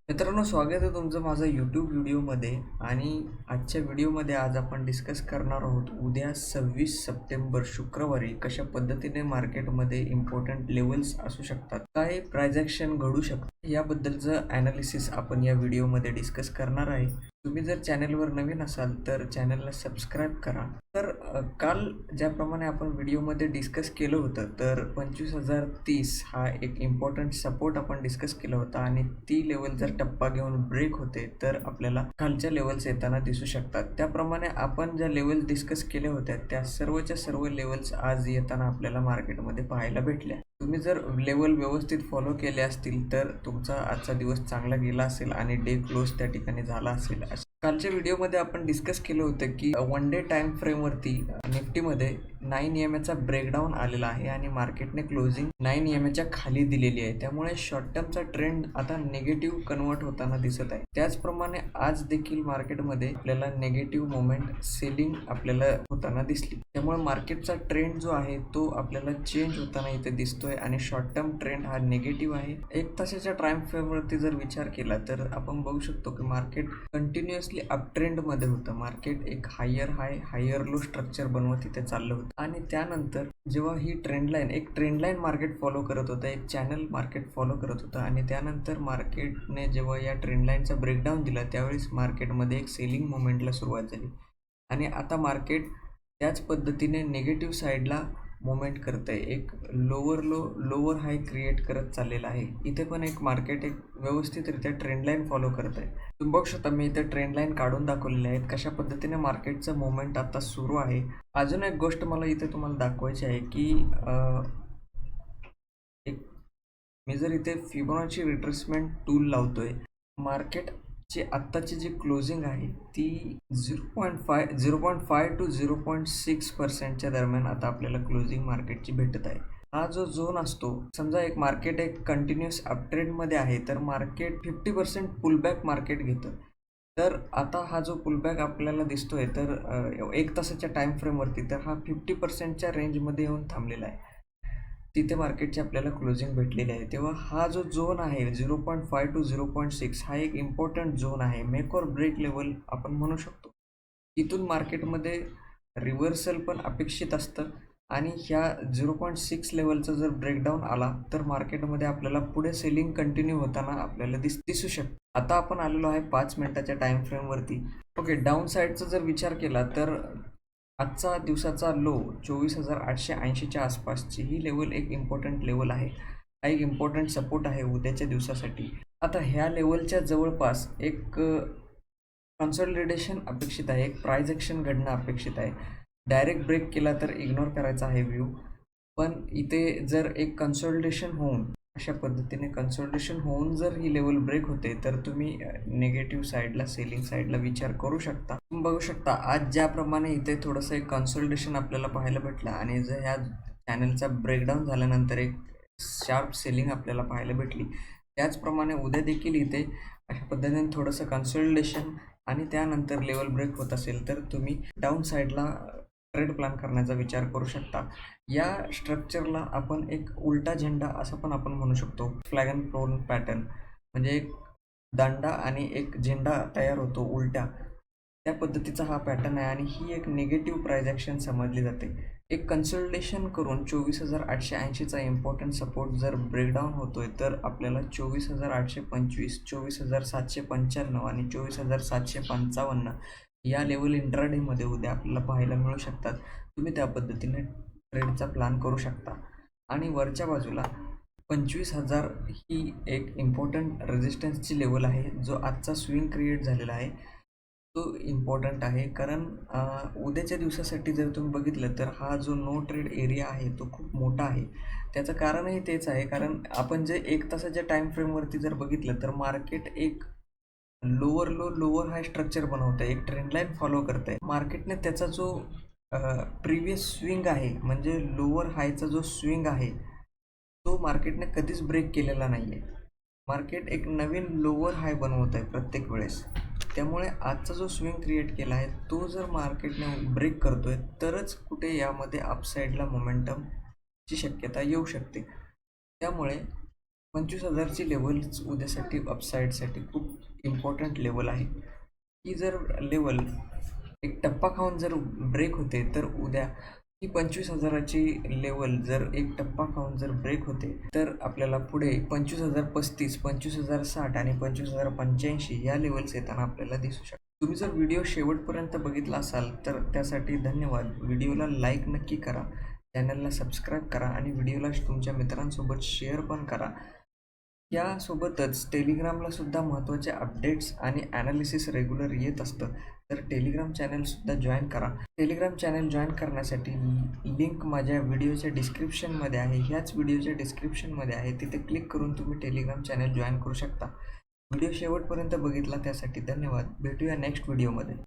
मित्रांनो, स्वागत आहे तुमचं माझं यूट्यूब व्हिडिओमध्ये. आणि आजच्या व्हिडिओमध्ये आज आपण डिस्कस करणार आहोत उद्या 26 सप्टेंबर शुक्रवारी कशा पद्धतीने मार्केटमध्ये इम्पॉर्टंट लेवल्स असू शकतात, काय प्राइस ॲक्शन घडू शकतं याबद्दलचं ॲनालिसिस आपण या व्हिडिओमध्ये डिस्कस करणार आहे. तुम्ही जर चॅनलवर नवीन असाल तर चॅनलला सबस्क्राईब करा. तर काल ज्याप्रमाणे आपण व्हिडिओमध्ये डिस्कस केलं होतं तर 25,030 हा एक इम्पॉर्टंट सपोर्ट आपण डिस्कस केला होता आणि ती लेवल जर टप्पा घेऊन ब्रेक होते तर आपल्याला खालच्या लेवल्स येताना दिसू शकतात. त्याप्रमाणे आपण ज्या लेवल्स डिस्कस केल्या होत्या त्या सर्वच्या सर्व लेवल्स आज येताना आपल्याला मार्केटमध्ये पाहायला भेटल्या. तुम्ही जर लेवल व्यवस्थित फॉलो केले असतील तर तुमचा आजचा दिवस चांगला गेला असेल आणि डे क्लोज त्या ठिकाणी झाला असेल. कालच्या व्हिडिओमध्ये आपण डिस्कस केलं होतं की वन डे टाइम फ्रेमवरती निफ्टीमध्ये 9 EMA चा ब्रेकडाऊन आलेला आहे आणि मार्केटने क्लोजिंग 9 EMA खाली दिलेली आहे. त्यामुळे शॉर्ट टर्मचा ट्रेंड आता निगेटिव्ह कन्वर्ट होताना दिसत आहे. त्याचप्रमाणे आज देखील मार्केटमध्ये आपल्याला निगेटिव्ह मोमेंट सेलिंग आपल्याला होताना दिसली. त्यामुळे मार्केटचा ट्रेंड जो आहे तो आपल्याला चेंज होताना इथे दिसतोय आणि शॉर्ट टर्म ट्रेंड हा निगेटिव्ह आहे. 1 तासाच्या टाइम फ्रेमवरती जर विचार केला तर आपण बघू शकतो की मार्केट कंटिन्युअसली अप ट्रेंड मध्ये होतं. मार्केट एक हायर हाय हायर लो स्ट्रक्चर बनवत इथे चाललं होतं आणि त्यानंतर जेव्हा ही ट्रेंड लाईन मार्केट फॉलो करत होतं, एक चॅनल मार्केट फॉलो करत होतं आणि त्यानंतर मार्केटने जेव्हा या ट्रेंड लाईनचा ब्रेकडाऊन दिला त्यावेळेस मार्केटमध्ये एक सेलिंग मोमेंटला सुरुवात झाली आणि आता मार्केट त्याच पद्धतीने निगेटिव्ह साईडला मोमेंट करत आहे. एक लोअर हाय क्रिएट करत चाललेला आहे. इथे पण एक मार्केट एक व्यवस्थितरित्या ट्रेंड लाईन फॉलो करत आहे. तुम्ही बघू शकता मी इथे ट्रेंड लाईन काढून दाखवलेले आहेत कशा पद्धतीने मार्केटचं मोमेंट आता सुरू आहे. अजून एक गोष्ट मला इथे तुम्हाला दाखवायची आहे की एक मी जर इथे फिबोनाची रिट्रेसमेंट टूल लावतोय, मार्केटची आत्ताची जी क्लोजिंग आहे ती 0.5 टू 0.6% दरम्यान आता आपल्याला क्लोजिंग मार्केटची भेटत आहे. हा जो झोन असतो, समजा एक मार्केट एक कंटिन्युअस अपट्रेंडमध्ये आहे तर मार्केट 50% पुलबॅक मार्केट घेतं. तर आता हा जो पुलबॅक आपल्याला दिसतोय तर 1 तासाच्या टाइम फ्रेमवरती तर हा 50%च्या रेंजमध्ये येऊन थांबलेला आहे. तिथे मार्केटची आपल्याला क्लोजिंग भेटलेली आहे. तेव्हा हा जो झोन आहे 0.5 टू 0.6 हा एक इम्पॉर्टंट झोन आहे. मेक ऑर ब्रेक लेवल आपण म्हणू शकतो. इथून मार्केटमध्ये रिव्हर्सल पण अपेक्षित असतं आणि ह्या 0.6 लेवलचा जर ब्रेकडाऊन आला तर मार्केटमध्ये आपल्याला पुढे सेलिंग कंटिन्यू होताना आपल्याला दिसू शकतं. आता आपण आलेलो आहे 5 मिनिटाच्या टाइम फ्रेमवरती. ओके, डाऊन साईडचा जर विचार केला तर आजचा दिवसाचा लो 24,880च्या आसपासची ही लेवल एक इम्पॉर्टंट लेवल आहे. हा एक इम्पॉर्टंट सपोर्ट आहे उद्याच्या दिवसासाठी. आता ह्या लेवलच्या जवळपास एक कन्सॉलिडेशन अपेक्षित आहे, एक प्राइस ॲक्शन घडणं अपेक्षित आहे. डायरेक्ट ब्रेक केला तर इग्नोर करायचा आहे व्ह्यू. पण इथे जर एक कन्सॉलिडेशन होऊन अशा पद्धतीने कन्सॉलिडेशन होऊन जर ही लेवल ब्रेक होते तर तुम्ही निगेटिव्ह साईडला सेलिंग साईडला विचार करू शकता. तुम्ही बघू शकता आज ज्याप्रमाणे इथे थोडंसं एक कन्सॉलिडेशन आपल्याला पाहायला भेटलं आणि जर ह्या चॅनलचा ब्रेकडाऊन झाल्यानंतर एक शार्प सेलिंग आपल्याला पाहायला भेटली. त्याचप्रमाणे उद्या देखील इथे अशा पद्धतीने थोडंसं कन्सॉलिडेशन आणि त्यानंतर लेवल ब्रेक होत असेल तर तुम्ही डाऊन साईडला ट्रेड प्लॅन करण्याचा विचार करू शकता. या स्ट्रक्चरला आपण एक उलटा झेंडा असं पण आपण म्हणू शकतो. फ्लॅग अँड प्रोन पॅटर्न म्हणजे एक दांडा आणि एक झेंडा तयार होतो उलट्या, त्या पद्धतीचा हा पॅटर्न आहे आणि ही एक निगेटिव्ह प्राइस ॲक्शन समजली जाते. एक कन्सल्टेशन करून 24,880चा इम्पॉर्टंट सपोर्ट जर ब्रेकडाऊन होतोय तर आपल्याला 24,825, 24,795 आणि 24,755 या लेवल इंट्राडेमध्ये उद्या आपल्याला पाहायला मिळू शकतात. तुम्ही त्या पद्धतीने ट्रेडचा प्लॅन करू शकता. आणि वरच्या बाजूला 25,000 ही एक इम्पॉर्टंट रेजिस्टन्सची लेवल आहे. जो आजचा स्विंग क्रिएट झालेला आहे तो इम्पॉर्टंट आहे. कारण उद्याच्या दिवसासाठी जर तुम्ही बघितलं तर हा जो नो ट्रेड एरिया आहे तो खूप मोठा आहे. त्याचं कारणही तेच आहे, कारण आपण जे 1 तासाच्या टाइम फ्रेमवरती जर बघितलं तर मार्केट एक लोअर हाय स्ट्रक्चर बनवत आहे, एक ट्रेंड लाईन फॉलो करत आहे. मार्केटने त्याचा जो प्रिव्हियस स्विंग आहे म्हणजे लोअर हायचा जो स्विंग आहे तो मार्केटने कधीच ब्रेक केलेला नाही आहे. मार्केट एक नवीन लोअर हाय बनवत आहे प्रत्येक वेळेस. त्यामुळे आजचा जो स्विंग क्रिएट केला आहे तो जर मार्केटने ब्रेक करतोय तरच कुठे यामध्ये अपसाईडला मोमेंटमची शक्यता येऊ शकते. त्यामुळे 25,000ची लेवलच उद्यासाठी अपसाईडसाठी खूप इम्पॉर्टंट लेवल आहे. ही जर लेवल एक टप्पा खाऊन जर ब्रेक होते तर उद्या ही 25,000ची लेवल जर एक टप्पा खाऊन जर ब्रेक होते तर आपल्याला पुढे 25,035, 25,060 आणि 25,085 या लेवल्स येताना आपल्याला दिसू शकतात. तुम्ही जर व्हिडिओ शेवटपर्यंत बघितला असाल तर त्यासाठी धन्यवाद. व्हिडिओला लाईक नक्की करा, चॅनलला सबस्क्राईब करा आणि व्हिडिओला तुमच्या मित्रांसोबत शेअर पण करा. यासोबतच टेलिग्रामला सुद्धा महत्त्वाचे अपडेट्स आणि ॲनालिसिस रेग्युलर येत असतं, तर टेलिग्राम चॅनलसुद्धा जॉईन करा. टेलिग्राम चॅनल जॉईन करण्यासाठी लिंक माझ्या व्हिडिओच्या डिस्क्रिप्शनमध्ये आहे. ह्याच व्हिडिओच्या डिस्क्रिप्शनमध्ये आहे, तिथे क्लिक करून तुम्ही टेलिग्राम चॅनल जॉईन करू शकता. व्हिडिओ शेवटपर्यंत बघितला त्यासाठी धन्यवाद. भेटूया नेक्स्ट व्हिडिओमध्ये.